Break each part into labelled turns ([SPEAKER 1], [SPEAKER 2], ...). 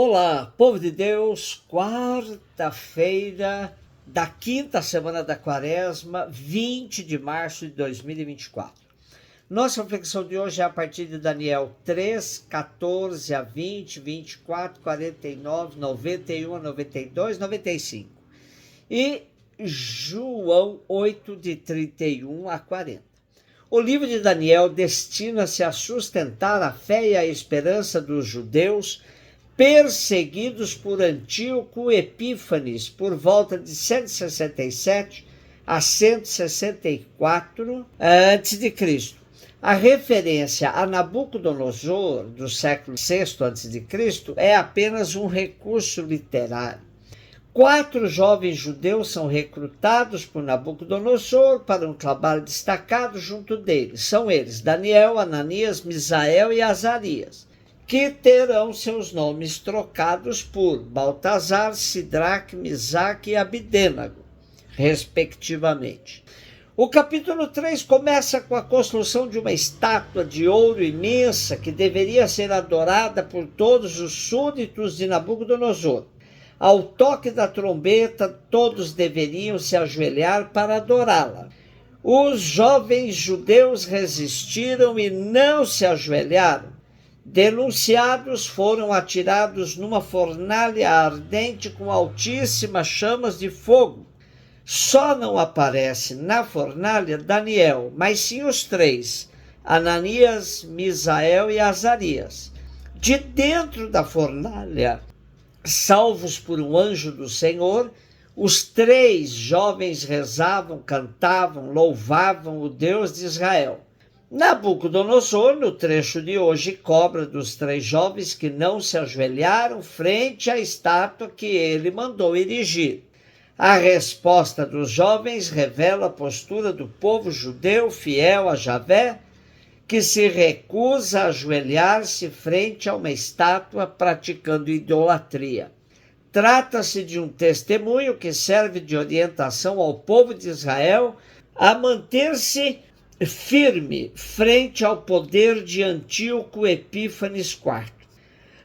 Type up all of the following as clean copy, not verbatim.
[SPEAKER 1] Olá, povo de Deus, quarta-feira da quinta semana da quaresma, 20 de março de 2024. Nossa reflexão de hoje é a partir de Daniel 3, 14 a 20, 24, 49, 91, 92, 95. E João 8, de 31 a 40. O livro de Daniel destina-se a sustentar a fé e a esperança dos judeus perseguidos por Antíoco Epífanes por volta de 167 a 164 a.C. A referência a Nabucodonosor do século VI a.C. é apenas um recurso literário. 4 jovens judeus são recrutados por Nabucodonosor para um trabalho destacado junto deles. São eles Daniel, Ananias, Misael e Azarias, que terão seus nomes trocados por Baltazar, Sidraque, Misaque e Abidênago, respectivamente. O capítulo 3 começa com a construção de uma estátua de ouro imensa que deveria ser adorada por todos os súditos de Nabucodonosor. Ao toque da trombeta, todos deveriam se ajoelhar para adorá-la. Os jovens judeus resistiram e não se ajoelharam. Denunciados, foram atirados numa fornalha ardente com altíssimas chamas de fogo. Só não aparece na fornalha Daniel, mas sim os 3, Ananias, Misael e Azarias. De dentro da fornalha, salvos por um anjo do Senhor, os 3 jovens rezavam, cantavam, louvavam o Deus de Israel. Nabucodonosor, no trecho de hoje, cobra dos 3 jovens que não se ajoelharam frente à estátua que ele mandou erigir. A resposta dos jovens revela a postura do povo judeu fiel a Javé, que se recusa a ajoelhar-se frente a uma estátua praticando idolatria. Trata-se de um testemunho que serve de orientação ao povo de Israel a manter-se firme frente ao poder de Antíoco Epífanes IV.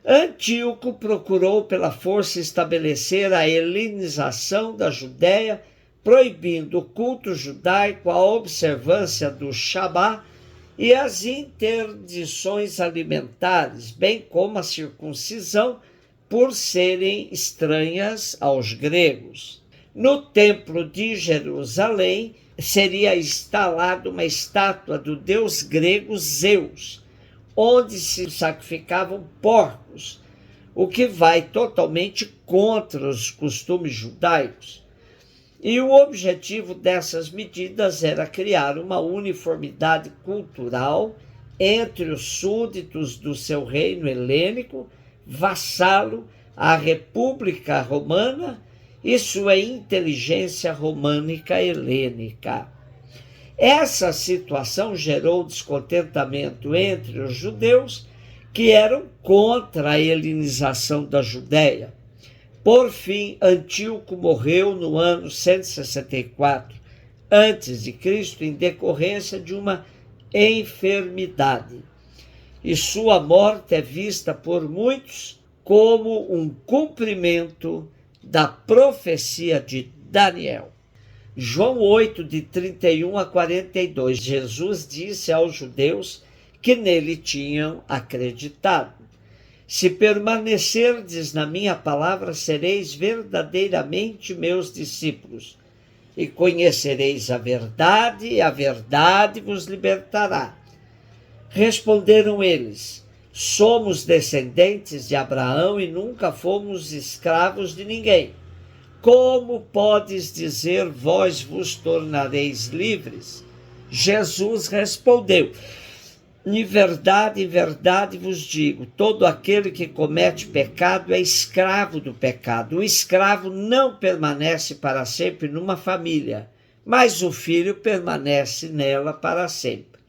[SPEAKER 1] Antíoco procurou pela força estabelecer a helenização da Judéia, proibindo o culto judaico, a observância do Shabá e as interdições alimentares, bem como a circuncisão, por serem estranhas aos gregos. No templo de Jerusalém seria instalada uma estátua do deus grego Zeus, onde se sacrificavam porcos, o que vai totalmente contra os costumes judaicos. E o objetivo dessas medidas era criar uma uniformidade cultural entre os súditos do seu reino helênico, vassalo à República Romana e sua inteligência românica helênica. Essa situação gerou descontentamento entre os judeus que eram contra a helenização da Judéia. Por fim, Antíoco morreu no ano 164 a.C., em decorrência de uma enfermidade. E sua morte é vista por muitos como um cumprimento da profecia de Daniel. João 8, de 31 a 42. Jesus disse aos judeus que nele tinham acreditado: se permanecerdes na minha palavra, sereis verdadeiramente meus discípulos, e conhecereis a verdade, e a verdade vos libertará. Responderam eles: somos descendentes de Abraão e nunca fomos escravos de ninguém. Como podes dizer, vós vos tornareis livres? Jesus respondeu: em verdade vos digo, todo aquele que comete pecado é escravo do pecado. O escravo não permanece para sempre numa família, mas o filho permanece nela para sempre.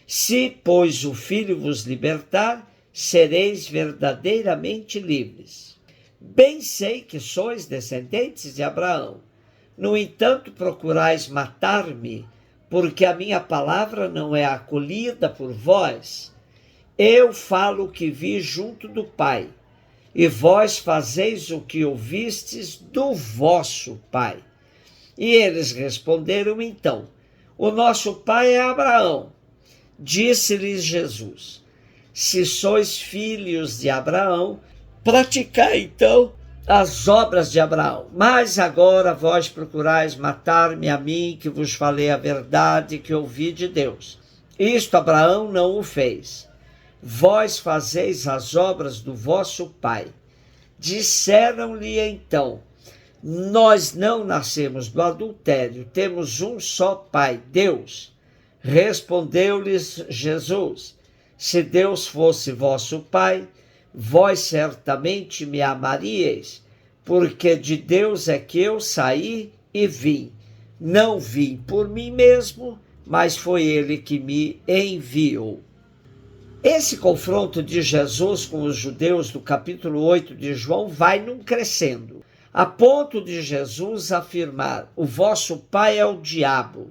[SPEAKER 1] Se, pois, o filho vos libertar, sereis verdadeiramente livres. Bem sei que sois descendentes de Abraão. No entanto, procurais matar-me, porque a minha palavra não é acolhida por vós. Eu falo o que vi junto do Pai. e vós fazeis o que ouvistes do vosso pai. E eles responderam então: o nosso pai é Abraão. Disse-lhes Jesus: se sois filhos de Abraão, praticai então as obras de Abraão. Mas agora vós procurais matar-me a mim, que vos falei a verdade que ouvi de Deus. Isto Abraão não o fez. Vós fazeis as obras do vosso pai. Disseram-lhe então: nós não nascemos do adultério, temos um só pai, Deus. Respondeu-lhes Jesus: se Deus fosse vosso pai, vós certamente me amaríeis, porque de Deus é que eu saí e vim. Não vim por mim mesmo, mas foi ele que me enviou. Esse confronto de Jesus com os judeus do capítulo 8 de João vai num crescendo, a ponto de Jesus afirmar: o vosso pai é o diabo.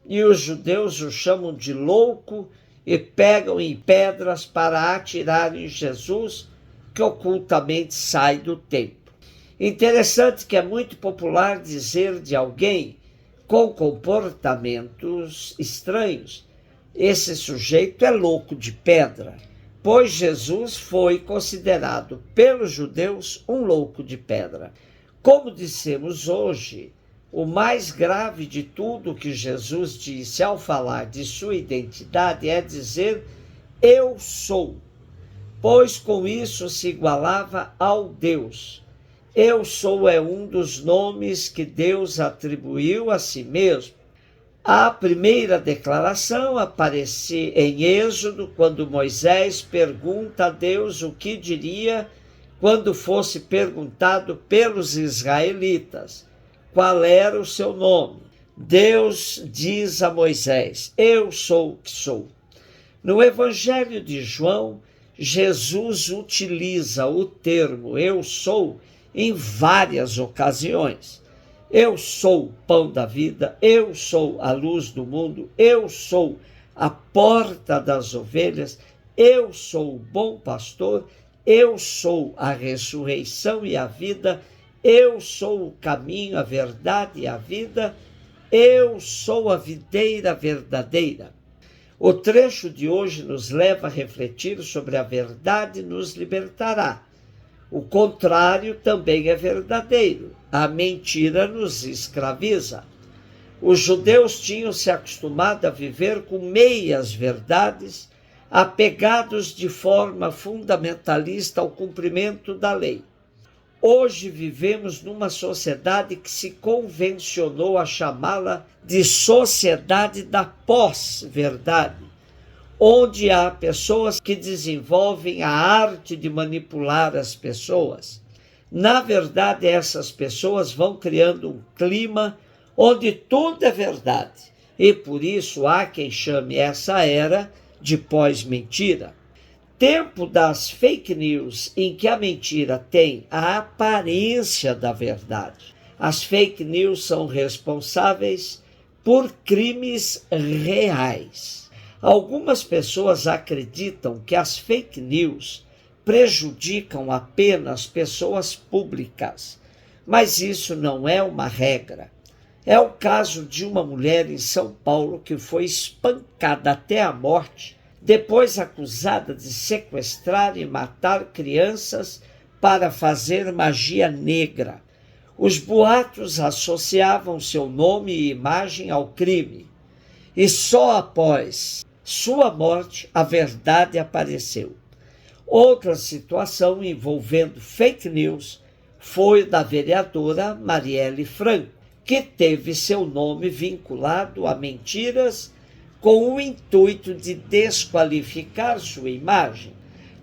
[SPEAKER 1] E os judeus o chamam de louco e pegam em pedras para atirar em Jesus, que ocultamente sai do templo. Interessante que é muito popular dizer de alguém com comportamentos estranhos: esse sujeito é louco de pedra, pois Jesus foi considerado pelos judeus um louco de pedra. Como dissemos hoje, o mais grave de tudo que Jesus disse ao falar de sua identidade é dizer: eu sou, pois com isso se igualava ao Deus. Eu sou é um dos nomes que Deus atribuiu a si mesmo. A primeira declaração aparece em Êxodo, quando Moisés pergunta a Deus o que diria quando fosse perguntado pelos israelitas qual era o seu nome. Deus diz a Moisés: eu sou o que sou. No Evangelho de João, Jesus utiliza o termo eu sou em várias ocasiões. Eu sou o pão da vida, eu sou a luz do mundo, eu sou a porta das ovelhas, eu sou o bom pastor, eu sou a ressurreição e a vida, eu sou o caminho, a verdade e a vida, eu sou a videira verdadeira. O trecho de hoje nos leva a refletir sobre a verdade nos libertará. O contrário também é verdadeiro. A mentira nos escraviza. Os judeus tinham se acostumado a viver com meias verdades, apegados de forma fundamentalista ao cumprimento da lei. Hoje vivemos numa sociedade que se convencionou a chamá-la de sociedade da pós-verdade, onde há pessoas que desenvolvem a arte de manipular as pessoas. Na verdade, essas pessoas vão criando um clima onde tudo é verdade, e por isso há quem chame essa era de pós-mentira. Tempo das fake news, em que a mentira tem a aparência da verdade. As fake news são responsáveis por crimes reais. Algumas pessoas acreditam que as fake news prejudicam apenas pessoas públicas, mas isso não é uma regra. É o caso de uma mulher em São Paulo que foi espancada até a morte, depois acusada de sequestrar e matar crianças para fazer magia negra. Os boatos associavam seu nome e imagem ao crime, e só após sua morte a verdade apareceu. Outra situação envolvendo fake news foi da vereadora Marielle Franco, que teve seu nome vinculado a mentiras com o intuito de desqualificar sua imagem.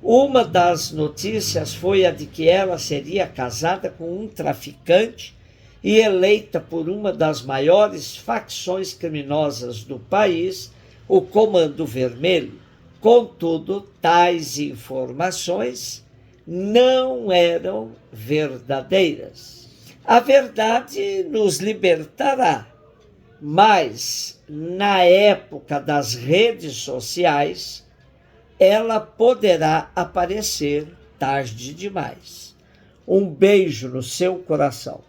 [SPEAKER 1] Uma das notícias foi a de que ela seria casada com um traficante e eleita por uma das maiores facções criminosas do país, o Comando Vermelho. Contudo, tais informações não eram verdadeiras. A verdade nos libertará, mas na época das redes sociais, ela poderá aparecer tarde demais. Um beijo no seu coração.